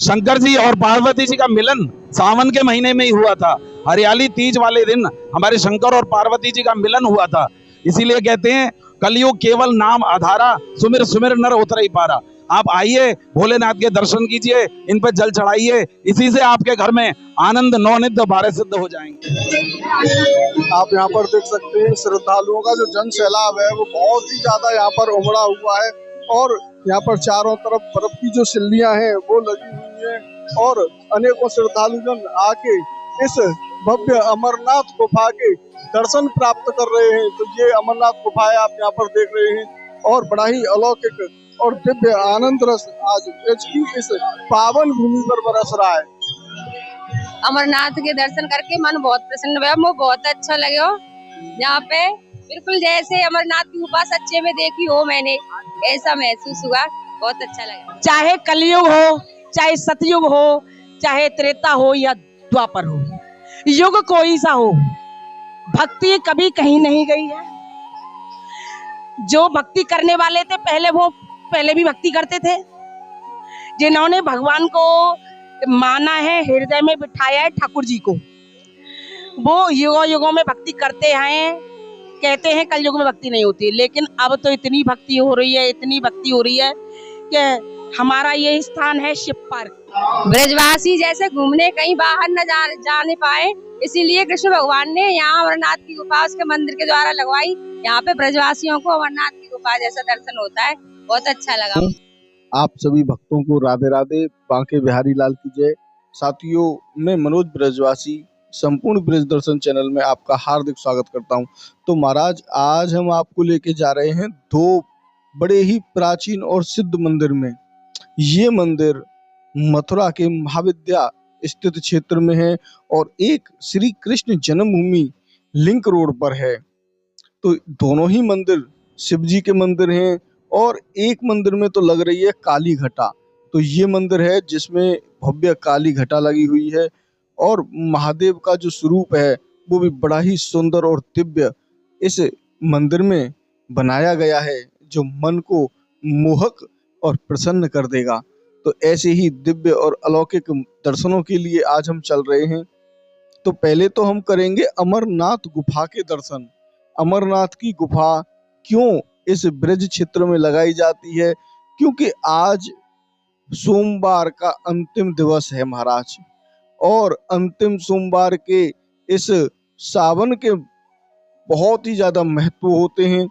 शंकर जी और पार्वती जी का मिलन सावन के महीने में ही हुआ था। हरियाली तीज वाले दिन हमारे शंकर और पार्वती जी का मिलन हुआ था। इसीलिए कहते हैं कलयुग केवल नाम आधारा, सुमिर सुमिर नर उतर ही पारा। आप आइए, भोलेनाथ के दर्शन कीजिए, इन पर जल चढ़ाइए, इसी से आपके घर में आनंद नवनिध बारह सिद्ध हो जाएंगे। आप यहाँ पर देख सकते हैं श्रद्धालुओं का जो जन सैलाब है वो बहुत ही ज्यादा यहाँ पर उमड़ा हुआ है और यहाँ पर चारों तरफ बर्फ की जो सिल्लियां हैं वो लगी हुई हैं और अनेकों श्रद्धालुजन आके इस भव्य अमरनाथ गुफा के दर्शन प्राप्त कर रहे हैं। तो ये अमरनाथ गुफा है, आप यहाँ पर देख रहे हैं और बड़ा ही अलौकिक और दिव्य आनंद रस आज इस पावन भूमि पर बरस रहा है। अमरनाथ के दर्शन करके मन बहुत प्रसन्न हुआ, मुझे बहुत अच्छा लगा। यहाँ पे बिल्कुल जैसे अमरनाथ की गुफा सच्चे में देखी हो मैंने, ऐसा महसूस हुआ, बहुत अच्छा लगा। चाहे कलयुग हो, चाहे सतयुग हो, चाहे त्रेता हो या द्वापर हो, युग कोई सा हो, भक्ति कभी कहीं नहीं गई है। जो भक्ति करने वाले थे पहले भी भक्ति करते थे। जिन्होंने भगवान को माना है, हृदय में बिठाया है ठाकुर जी को, वो युगों युगों में भक्ति करते हैं। कहते हैं कलयुग में भक्ति नहीं होती, लेकिन अब तो इतनी भक्ति हो रही है, इतनी भक्ति हो रही है कि हमारा ये स्थान है शिव पार्क। ब्रजवासी जैसे घूमने कहीं बाहर न जाने पाए, इसीलिए कृष्ण भगवान ने यहाँ अमरनाथ की गुफा उसके मंदिर के द्वारा लगवाई। यहाँ पे ब्रजवासियों को अमरनाथ की गुफा जैसा दर्शन होता है, बहुत अच्छा लगा। आप सभी भक्तों को राधे राधे, बांके बिहारी लाल की जय। साथियों, मैं मनोज ब्रजवासी संपूर्ण ब्रज दर्शन चैनल में आपका हार्दिक स्वागत करता हूं। तो महाराज, आज हम आपको लेके जा रहे हैं दो बड़े ही प्राचीन और सिद्ध मंदिर में। ये मंदिर मथुरा के महाविद्या स्थित क्षेत्र में है और एक श्री कृष्ण जन्मभूमि लिंक रोड पर है। तो दोनों ही मंदिर शिव जी के मंदिर हैं और एक मंदिर में तो लग रही है काली घटा। तो ये मंदिर है जिसमें भव्य काली घटा लगी हुई है और महादेव का जो स्वरूप है वो भी बड़ा ही सुंदर और दिव्य इस मंदिर में बनाया गया है, जो मन को मोहक और प्रसन्न कर देगा। तो ऐसे ही दिव्य और अलौकिक दर्शनों के लिए आज हम चल रहे हैं। तो पहले तो हम करेंगे अमरनाथ गुफा के दर्शन। अमरनाथ की गुफा क्यों इस ब्रज क्षेत्र में लगाई जाती है? क्योंकि आज सोमवार का अंतिम दिवस है महाराज, और अंतिम सोमवार के इस सावन के बहुत ही ज्यादा महत्व होते हैं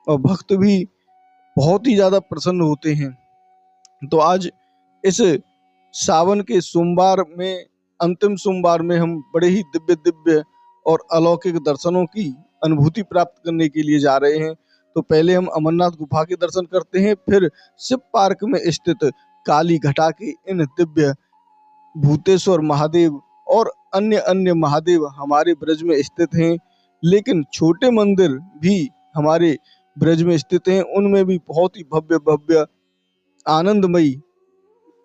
और भक्त भी बहुत ही ज्यादा प्रसन्न होते हैं। तो आज इस सावन के सोमवार में, अंतिम सोमवार में, हम बड़े ही दिव्य दिव्य और अलौकिक दर्शनों की अनुभूति प्राप्त करने के लिए जा रहे हैं। तो पहले हम अमरनाथ गुफा के दर्शन करते हैं, फिर शिव पार्क में स्थित काली घटा के इन दिव्य भूतेश्वर महादेव और अन्य अन्य महादेव हमारे ब्रज में स्थित हैं। लेकिन छोटे मंदिर भी हमारे ब्रज में स्थित हैं, उनमें भी बहुत ही भव्य भव्य आनंदमयी,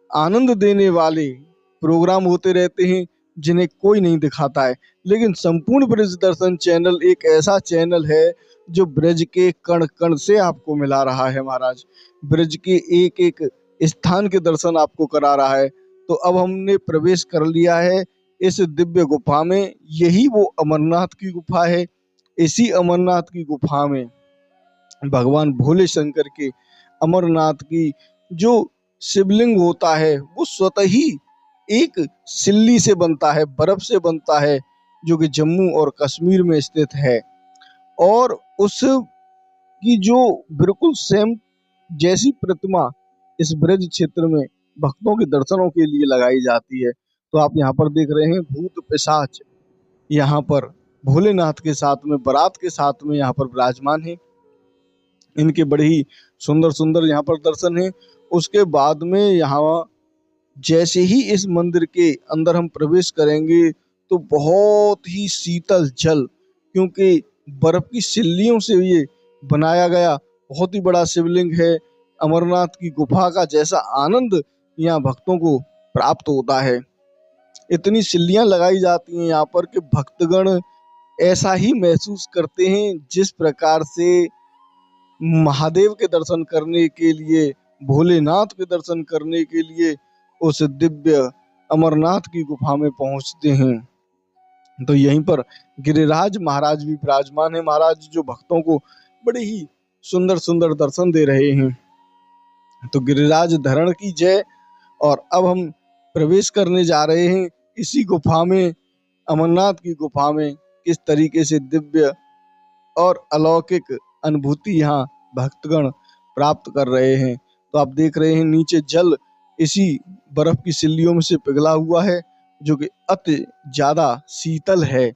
आनंद देने वाले प्रोग्राम होते रहते हैं जिन्हें कोई नहीं दिखाता है। लेकिन संपूर्ण ब्रज दर्शन चैनल एक ऐसा चैनल है जो ब्रज के कण कण से आपको मिला रहा है महाराज। ब्रज के एक एक स्थान के दर्शन आपको करा रहा है। तो अब हमने प्रवेश कर लिया है इस दिव्य गुफा में। यही वो अमरनाथ की गुफा है। इसी अमरनाथ की गुफा में भगवान भोले शंकर के अमरनाथ की जो शिवलिंग होता है वो स्वतः ही एक सिल्ली से बनता है, बर्फ से बनता है, जो कि जम्मू और कश्मीर में स्थित है। और उस की जो बिल्कुल सेम जैसी प्रतिमा इस ब्रज क्षेत्र में भक्तों के दर्शनों के लिए लगाई जाती है। तो आप यहाँ पर देख रहे हैं भूत पिशाच यहाँ पर भोलेनाथ के साथ में, बारात के साथ में यहाँ पर विराजमान है। इनके बड़े ही सुंदर सुंदर यहाँ पर दर्शन है। उसके बाद में यहाँ जैसे ही इस मंदिर के अंदर हम प्रवेश करेंगे तो बहुत ही शीतल जल, क्योंकि बर्फ की सिल्लियों से ये बनाया गया बहुत ही बड़ा शिवलिंग है। अमरनाथ की गुफा का जैसा आनंद यहाँ भक्तों को प्राप्त होता है। इतनी सिल्लियां लगाई जाती हैं यहाँ पर कि भक्तगण ऐसा ही महसूस करते हैं जिस प्रकार से महादेव के दर्शन करने के लिए, भोलेनाथ के दर्शन करने के लिए उस दिव्य अमरनाथ की गुफा में पहुंचते हैं। तो यहीं पर गिरिराज महाराज भी विराजमान है। महाराज जो भक्तों को बड़े ही सुंदर सुंदर दर्शन दे रहे हैं। तो गिरिराज धरण की जय। और अब हम प्रवेश करने जा रहे हैं इसी गुफा में, अमरनाथ की गुफा में। किस तरीके से दिव्य और अलौकिक अनुभूति यहाँ भक्तगण प्राप्त कर रहे हैं। तो आप देख रहे हैं नीचे जल इसी बर्फ की सिल्लियों में से पिघला हुआ है, जो कि अति ज्यादा शीतल है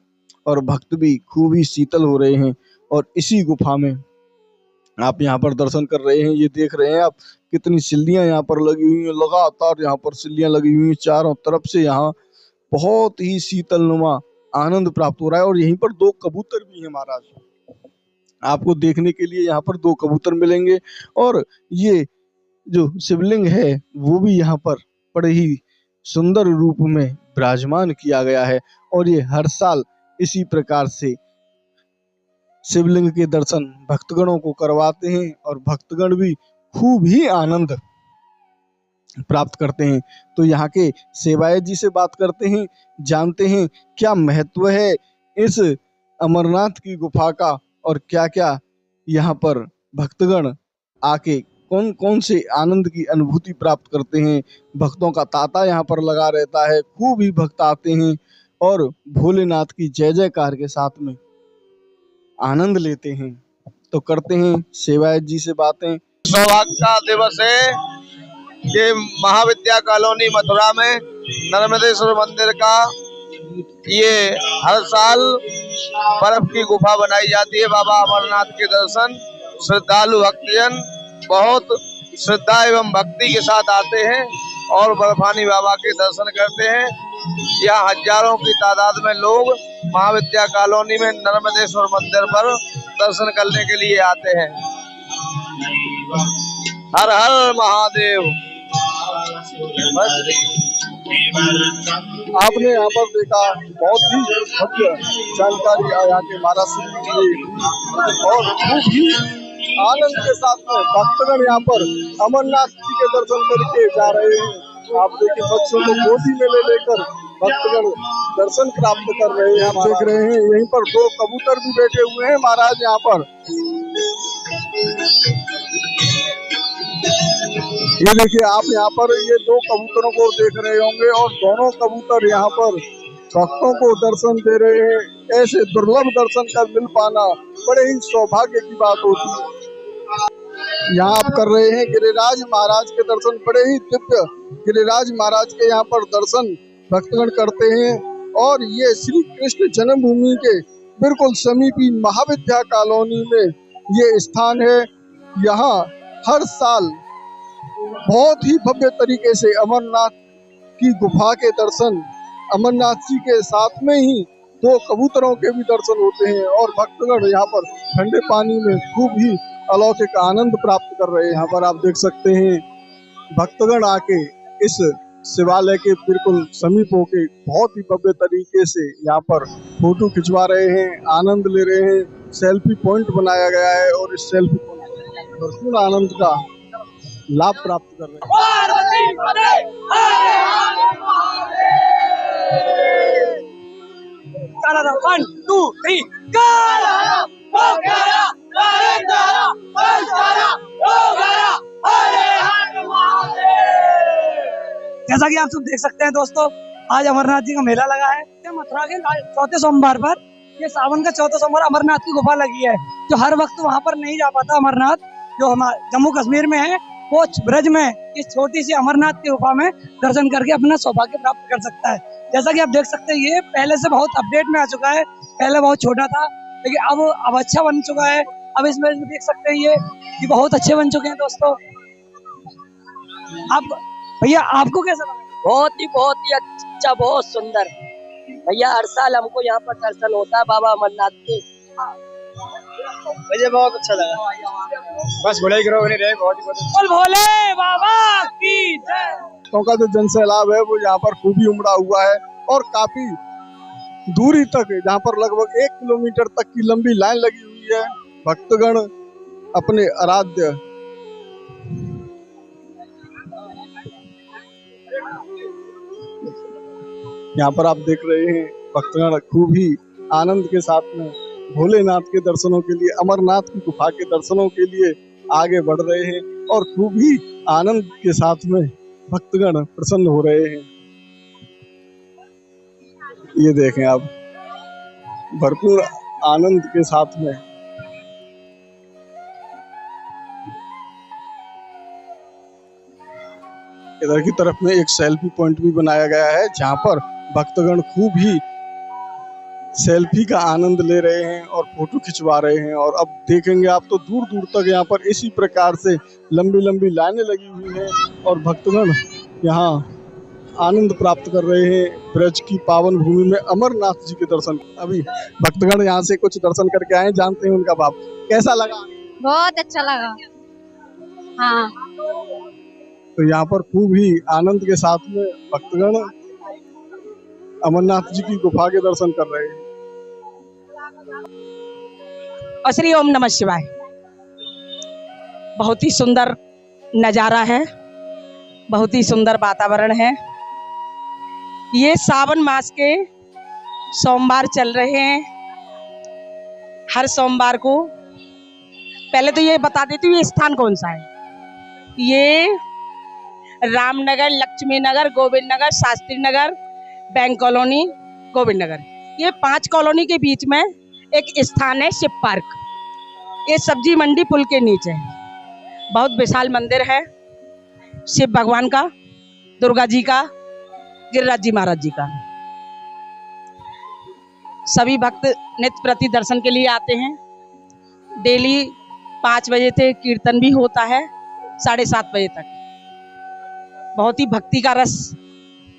और भक्त भी खूब ही शीतल हो रहे हैं। और इसी गुफा में आप यहाँ पर दर्शन कर रहे हैं। ये देख रहे हैं आप कितनी सिल्लियां यहाँ पर लगी हुई हैं, लगातार यहाँ पर सिल्लियां लगी हुई हैं चारों तरफ से। यहाँ बहुत ही शीतलनुमा आनंद प्राप्त हो रहा है। और यहीं पर 2 कबूतर भी हैं महाराज, आपको देखने के लिए यहाँ पर 2 कबूतर मिलेंगे। और ये जो शिवलिंग है वो भी यहाँ पर बड़े ही सुंदर रूप में विराजमान किया गया है। और ये हर साल इसी प्रकार से शिवलिंग के दर्शन भक्तगणों को करवाते हैं और भक्तगण भी खूब ही आनंद प्राप्त करते हैं। तो यहाँ के सेवायत जी से बात करते हैं, जानते हैं क्या महत्व है इस अमरनाथ की गुफा का और क्या क्या यहाँ पर भक्तगण आके कौन कौन से आनंद की अनुभूति प्राप्त करते हैं। भक्तों का तांता यहाँ पर लगा रहता है, खूब ही भक्त आते हैं और भोलेनाथ की जय जयकार के साथ में आनंद लेते हैं। तो करते हैं सेवायत जी से बातें। सौभाग्य का दिवस है कि महाविद्या कॉलोनी मथुरा में नर्मदेश्वर मंदिर का ये हर साल बर्फ की गुफा बनाई जाती है। बाबा अमरनाथ के दर्शन श्रद्धालु भक्तजन बहुत श्रद्धा एवं भक्ति के साथ आते हैं और बर्फानी बाबा के दर्शन करते हैं। यहाँ हजारों की तादाद में लोग महाविद्या कॉलोनी में नर्मदेश्वर मंदिर पर दर्शन करने के लिए आते हैं। हर हर महादेव। आपने यहाँ पर देखा बहुत ही भव्य जानकारी यहाँ के महाराज श्री की और खूब ही आनंद के साथ में भक्तगण यहाँ पर अमरनाथ जी के दर्शन करके जा रहे हैं। आप देखिए बच्चों को गोदी में ले लेकर भक्तगण दर्शन प्राप्त कर रहे हैं। आप देख रहे हैं यहीं पर 2 कबूतर भी बैठे हुए हैं महाराज यहाँ पर। ये देखिए आप यहाँ पर ये 2 कबूतरों को देख रहे होंगे और दोनों कबूतर यहाँ पर भक्तों को दर्शन दे रहे हैं। ऐसे दुर्लभ दर्शन का मिल पाना बड़े ही सौभाग्य की बात होती है। यहाँ आप कर रहे हैं गिरिराज महाराज के दर्शन, बड़े ही दिव्य गिरिराज महाराज के यहाँ पर दर्शन भक्तगण करते हैं। और ये श्री कृष्ण जन्मभूमि के बिल्कुल समीपी महाविद्या कॉलोनी में ये स्थान है। यहाँ हर साल बहुत ही भव्य तरीके से अमरनाथ की गुफा के दर्शन, अमरनाथ जी के साथ में ही 2 कबूतरों के भी दर्शन होते हैं और भक्तगण यहाँ पर ठंडे पानी में खूब ही अलौकिक आनंद प्राप्त कर रहे हैं। यहाँ पर आप देख सकते हैं भक्तगण आके इस शिवालय के बिल्कुल समीप होके बहुत ही भव्य तरीके से यहाँ पर फोटो खिंचवा रहे हैं, आनंद ले रहे हैं। सेल्फी पॉइंट बनाया गया है और इस सेल्फी पॉइंट भरपूर आनंद का लाभ प्राप्त कर रहे जैसा कि आप सब देख सकते हैं दोस्तों, आज अमरनाथ जी का मेला लगा है। मथुरा के 4थे सोमवार पर, ये सावन का 4था सोमवार अमरनाथ की गुफा लगी है। जो हर वक्त वहां पर नहीं जा पाता अमरनाथ, जो हमारे जम्मू कश्मीर में है, वो ब्रज में इस छोटी सी अमरनाथ की गुफा में दर्शन करके अपना सौभाग्य प्राप्त कर सकता है। जैसा कि आप देख सकते हैं ये पहले से बहुत अपडेट में आ चुका है। पहले बहुत छोटा था लेकिन अब अच्छा बन चुका है। अब इसमें देख सकते हैं ये बहुत अच्छे बन चुके हैं दोस्तों। आप भैया आपको कैसा लगा? बहुत ही अच्छा, बहुत सुंदर भैया। हर साल हमको यहाँ पर दर्शन होता है बाबा अमरनाथ के। मुझे बहुत अच्छा लगा। बस भोले की नहीं रहे, बहुत ही भोले बाबा की जय। का जो जन सैलाब है वो यहाँ पर खूब ही उमड़ा हुआ है और काफी दूरी तक, जहाँ पर लगभग 1 किलोमीटर तक की लंबी लाइन लगी हुई है। भक्तगण अपने आराध्य यहाँ पर आप देख रहे हैं भक्तगण खूब ही आनंद के साथ में भोलेनाथ के दर्शनों के लिए, अमरनाथ की गुफा के दर्शनों के लिए आगे बढ़ रहे हैं और खूब ही आनंद के साथ में भक्तगण प्रसन्न हो रहे हैं। ये देखें आप, भरपूर आनंद के साथ में इधर की तरफ में एक सेल्फी पॉइंट भी बनाया गया है, जहां पर भक्तगण खूब ही सेल्फी का आनंद ले रहे हैं और फोटो खिंचवा रहे हैं। और अब देखेंगे आप तो दूर दूर तक यहाँ पर इसी प्रकार से लंबी लंबी लाइनें लगी हुई हैं और भक्तगण यहाँ आनंद प्राप्त कर रहे हैं ब्रज की पावन भूमि में अमरनाथ जी के दर्शन। अभी भक्तगण यहाँ से कुछ दर्शन करके आए, जानते हैं उनका भाव कैसा लगा। बहुत अच्छा लगा। हाँ, तो यहाँ पर खूब ही आनंद के साथ में भक्तगण अमरनाथ जी की गुफा के दर्शन कर रहे हैं। और श्री ओम नमः शिवाय। बहुत ही सुंदर नजारा है, बहुत ही सुंदर वातावरण है। ये सावन मास के सोमवार चल रहे हैं। हर सोमवार को, पहले तो ये बता देती हूँ ये स्थान कौन सा है। ये रामनगर, लक्ष्मी नगर, गोविंद नगर, शास्त्री नगर, बैंक कॉलोनी, गोविंद नगर, ये 5 कॉलोनी के बीच में एक स्थान है शिव पार्क। ये सब्जी मंडी पुल के नीचे बहुत विशाल मंदिर है शिव भगवान का, दुर्गा जी का, गिरिराज जी महाराज जी का। सभी भक्त नित्य प्रति दर्शन के लिए आते हैं। डेली 5 बजे से कीर्तन भी होता है, 7:30 बजे तक। बहुत ही भक्ति का रस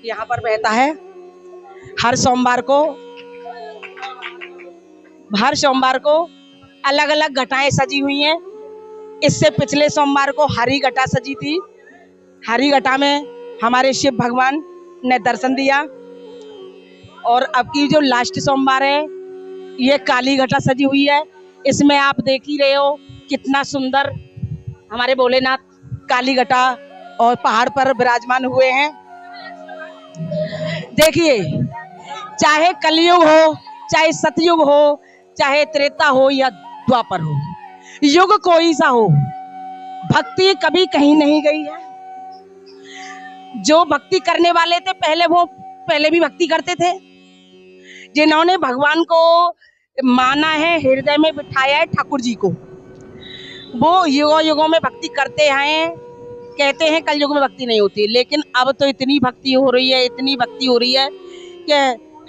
यहाँ पर बहता है। हर सोमवार को अलग अलग घटाएं सजी हुई हैं। इससे पिछले सोमवार को हरी घटा सजी थी। हरी घटा में हमारे शिव भगवान ने दर्शन दिया। और अब की जो लास्ट सोमवार है, ये काली घटा सजी हुई है। इसमें आप देख ही रहे हो कितना सुंदर हमारे भोलेनाथ काली घटा और पहाड़ पर विराजमान हुए हैं। देखिए, चाहे कलयुग हो, चाहे सतयुग हो, चाहे त्रेता हो या द्वापर हो, युग कोई सा हो, भक्ति कभी कहीं नहीं गई है। जो भक्ति करने वाले थे पहले भी भक्ति करते थे। जिन्होंने भगवान को माना है, हृदय में बिठाया है ठाकुर जी को, वो युगों युगों में भक्ति करते हैं। कहते हैं कलयुग में भक्ति नहीं होती, लेकिन अब तो इतनी भक्ति हो रही है, इतनी भक्ति हो रही है कि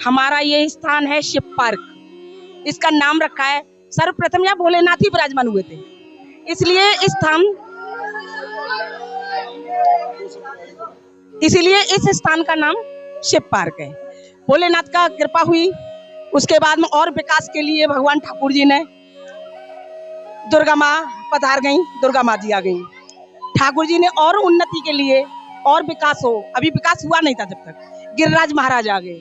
हमारा ये स्थान है शिव पार्क। इसका नाम रखा है, सर्वप्रथम यहाँ भोलेनाथ ही विराजमान हुए थे, इसलिए इस स्थान का नाम शिव पार्क है। भोलेनाथ का कृपा हुई, उसके बाद में और विकास के लिए भगवान ठाकुर जी ने, दुर्गा माँ पधार गई, दुर्गा माँ जी आ गई। ठाकुर जी ने और उन्नति के लिए और विकास हो, अभी विकास हुआ नहीं था जब तक गिरिराज महाराज आ गए।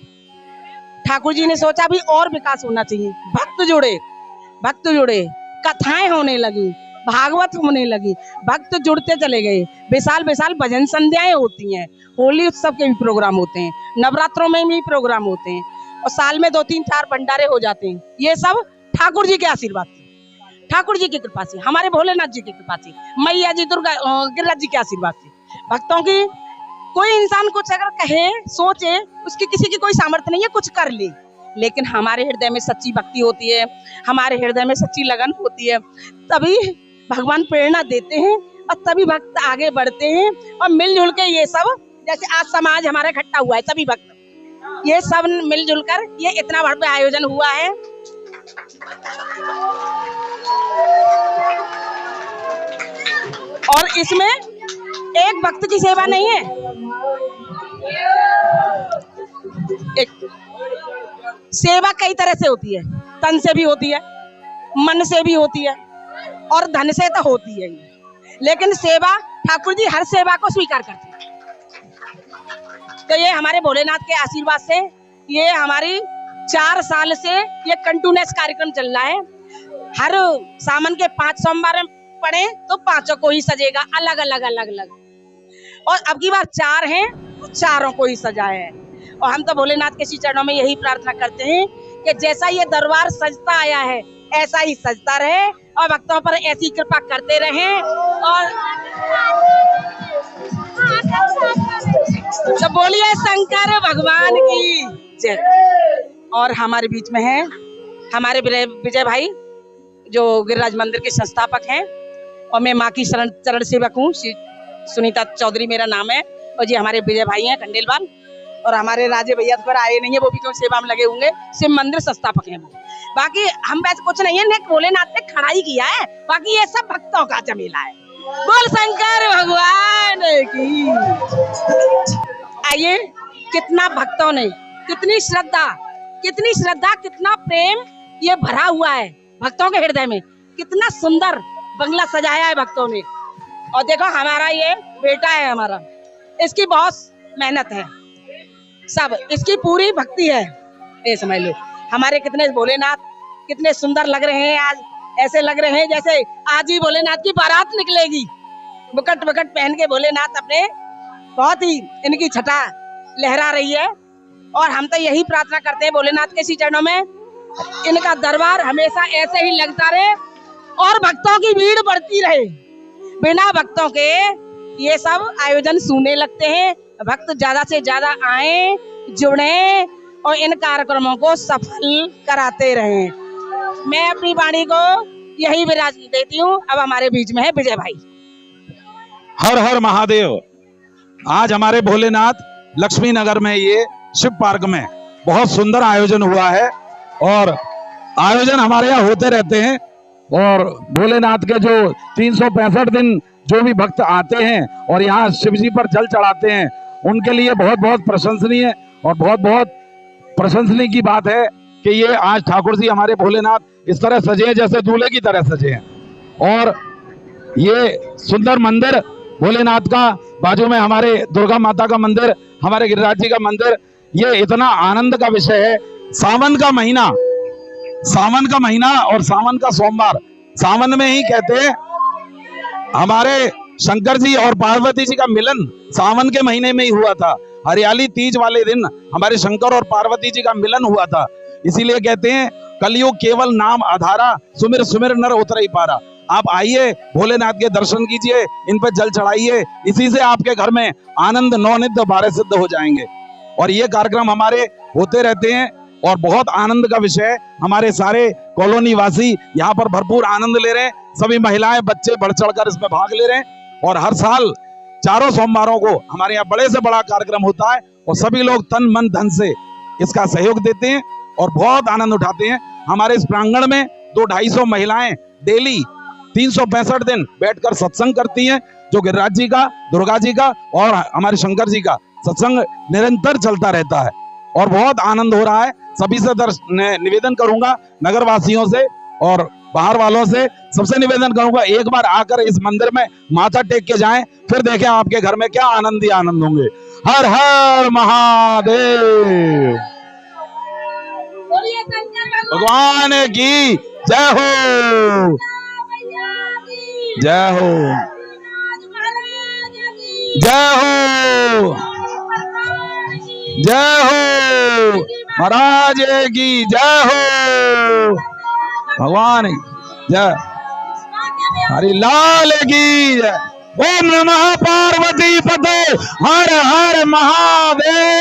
ठाकुर जी ने सोचा भी और विकास होना चाहिए। भक्त जुड़े, कथाएं होने लगी, भागवत होने लगी, भक्त जुड़ते चले गए। विशाल भजन संध्याएं होती हैं, होली उत्सव के भी प्रोग्राम होते हैं, नवरात्रों में भी प्रोग्राम होते हैं, और साल में 2-3-4 भंडारे हो जाते हैं। ये सब ठाकुर जी के आशीर्वाद से, ठाकुर जी की कृपा से, हमारे भोलेनाथ जी की कृपा से, मैया जी, दुर्गा, गिरिराज जी के आशीर्वाद से। भक्तों की कोई इंसान कुछ अगर कहे, सोचे, उसकी किसी की कोई सामर्थ्य नहीं है कुछ कर ले, लेकिन हमारे हृदय में सच्ची भक्ति होती है, हमारे हृदय में सच्ची लगन होती है, तभी भगवान प्रेरणा देते हैं और तभी भक्त आगे बढ़ते हैं। और मिलजुल के ये सब, जैसे आज समाज हमारा इकट्ठा हुआ है, सभी भक्त ये सब मिलजुल कर ये इतना बड़ा आयोजन हुआ है। और इसमें एक भक्त की सेवा नहीं है, एक सेवा कई तरह से होती है। तन से भी होती है, मन से भी होती है, और धन से तो होती है। लेकिन सेवा, ठाकुर जी हर सेवा को स्वीकार करते हैं। तो ये हमारे भोलेनाथ के आशीर्वाद से, ये हमारी 4 साल से ये कंटिन्यूअस कार्यक्रम चल रहा है। हर सावन के 5 सोमवार पड़े तो 5 को ही सजेगा, अलग अलग। और अब की बार 4 हैं तो 4 को ही सजा है। और हम तो भोलेनाथ के श्री चरणों में यही प्रार्थना करते हैं कि जैसा ये दरबार सजता आया है ऐसा ही सजता रहे और भक्तों पर ऐसी कृपा करते रहें। और तो बोलिए शंकर भगवान की जय। और हमारे बीच में है हमारे विजय भाई जो गिरिराज मंदिर के संस्थापक हैं और मैं माँ की चरण सेवक हूँ। सुनीता चौधरी मेरा नाम है और जी हमारे विजय भाई हैं खंडेलवाल। और हमारे राजे भैया तो पर आए नहीं है, वो भी क्यों सेवा में लगे होंगे, शिव मंदिर संस्थापक हैं वो। बाकी हम वैसे कुछ नहीं है, भोलेनाथ ने खड़ा ही किया है, बाकी ये सब भक्तों का जमेला है। बोल शंकर भगवान की। आइए कितना भक्तों ने कितनी श्रद्धा कितना प्रेम ये भरा हुआ है भक्तों के हृदय में। कितना सुंदर बंगला सजाया है भक्तों ने। और देखो हमारा ये बेटा है, हमारा इसकी बहुत मेहनत है, सब इसकी पूरी भक्ति है। ये समझ लो हमारे कितने भोलेनाथ कितने सुंदर लग रहे हैं आज। ऐसे लग रहे हैं जैसे आज ही भोलेनाथ की बारात निकलेगी। बुकट पहन के भोलेनाथ अपने बहुत ही इनकी छटा लहरा रही है। और हम तो यही प्रार्थना करते हैं भोलेनाथ के श्री चरणों में इनका दरबार हमेशा ऐसे ही लगता रहे और भक्तों की भीड़ बढ़ती रहे। बिना भक्तों के ये सब आयोजन सूने लगते हैं। भक्त ज्यादा से ज्यादा आए, जुड़े और इन कार्यक्रमों को सफल कराते रहें। मैं अपनी वाणी को यही विराज देती हूँ। अब हमारे बीच में है विजय भाई। हर हर महादेव। आज हमारे भोलेनाथ लक्ष्मी नगर में ये शिव पार्क में बहुत सुंदर आयोजन हुआ है और आयोजन हमारे यहाँ होते रहते हैं। और भोलेनाथ के जो 365 दिन जो भी भक्त आते हैं और यहाँ शिव जी पर जल चढ़ाते हैं उनके लिए बहुत बहुत प्रशंसनीय और बहुत बहुत प्रशंसनीय की बात है कि ये आज ठाकुर जी हमारे भोलेनाथ इस तरह सजे हैं जैसे दूल्हे की तरह सजे हैं। और ये सुंदर मंदिर भोलेनाथ का, बाजू में हमारे दुर्गा माता का मंदिर, हमारे गिरिराज जी का मंदिर, ये इतना आनंद का विषय है। सावन का महीना और सावन का सोमवार, सावन में ही कहते हैं हमारे शंकर जी और पार्वती जी का मिलन सावन के महीने में ही हुआ था। हरियाली तीज वाले दिन हमारे शंकर और पार्वती जी का मिलन हुआ था। इसीलिए कहते हैं कलयुग केवल नाम आधारा, सुमिर सुमिर नर उतर ही पारा। आप आइए भोलेनाथ के दर्शन कीजिए, इन पर जल चढ़ाइए, इसी से आपके घर में आनंद नवनित्य 12 सिद्ध हो जाएंगे। और ये कार्यक्रम हमारे होते रहते हैं और बहुत आनंद का विषय है। हमारे सारे कॉलोनी वासी यहाँ पर भरपूर आनंद ले रहे हैं। सभी महिलाएं बच्चे बढ़ चढ़कर इसमें भाग ले रहे हैं। और हर साल चारों सोमवारों को हमारे यहाँ बड़े से बड़ा कार्यक्रम होता है और सभी लोग तन मन धन से इसका सहयोग देते हैं और बहुत आनंद उठाते हैं। हमारे इस प्रांगण में 200-250 महिलाएं डेली 365 दिन बैठकर सत्संग करती हैं, जो गिरिराज जी का, दुर्गा जी का और हमारे शंकर जी का सत्संग निरंतर चलता रहता है और बहुत आनंद हो रहा है। सभी से निवेदन करूंगा, नगर वासियों से और बाहर वालों से सबसे निवेदन करूंगा, एक बार आकर इस मंदिर में माथा टेक के जाएं, फिर देखें आपके घर में क्या आनंद ही आनंद होंगे। हर हर महादेव। भगवान की जय हो, जय हो, जय हो, जय हो, महाराज की जय हो, भगवान जय, हरि लाल की जय। ओम नमः पार्वती पते, हर हर महादेव।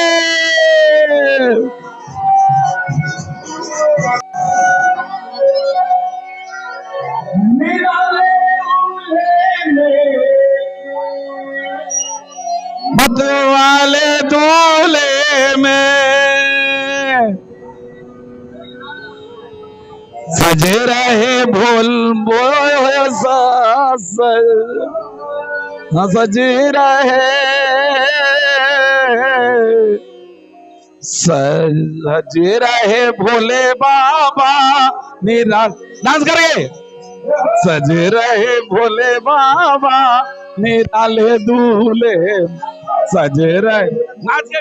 मत वाले दूल्हे में सजे रहे भोल सजे रहे, सजे रहे भोले बाबा मेरा डांस करके, सजे रहे भोले बाबा निराले दूल्हे, सजे रहे नाच के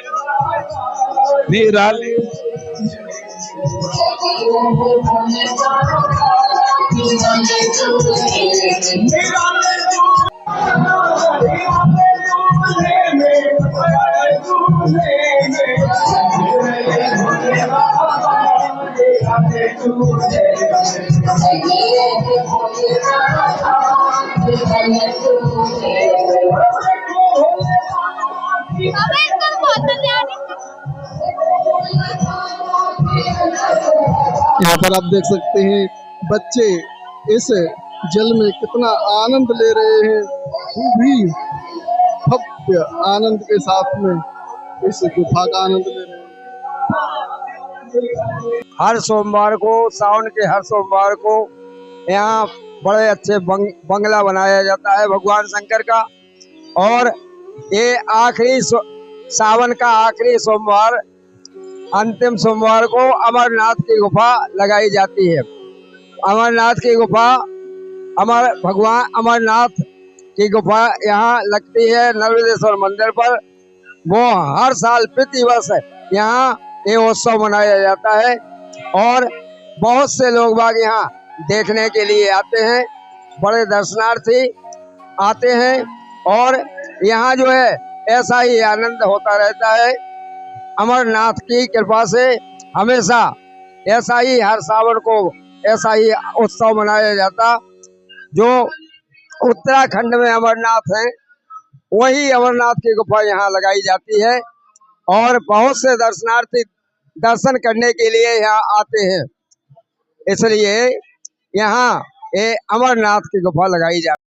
निराले। यहाँ पर आप देख सकते हैं बच्चे इस जल में कितना आनंद ले रहे हैं, वो भी भव्य आनंद के साथ में इस गुफा का आनंद ले रहे हैं। हर सोमवार को, सावन के हर सोमवार को यहाँ बड़े अच्छे बंगला बनाया जाता है भगवान शंकर का। और ये आखिरी सावन का आखिरी सोमवार, अंतिम सोमवार को अमरनाथ की गुफा लगाई जाती है। अमरनाथ की गुफा, भगवान अमरनाथ की गुफा यहाँ लगती है नर्मदेश्वर मंदिर पर। वो हर साल प्रतिवर्ष यहाँ ये उत्सव मनाया जाता है और बहुत से लोग बाग यहाँ देखने के लिए आते हैं, बड़े दर्शनार्थी आते हैं और यहाँ जो है ऐसा ही आनंद होता रहता है। अमरनाथ की कृपा से हमेशा ऐसा ही हर सावन को ऐसा ही उत्सव मनाया जाता। जो उत्तराखंड में अमरनाथ है, वही अमरनाथ की गुफा यहाँ लगाई जाती है और बहुत से दर्शनार्थी दर्शन करने के लिए यहाँ आते हैं। इसलिए यहाँ ये अमरनाथ की गुफा लगाई जाती है।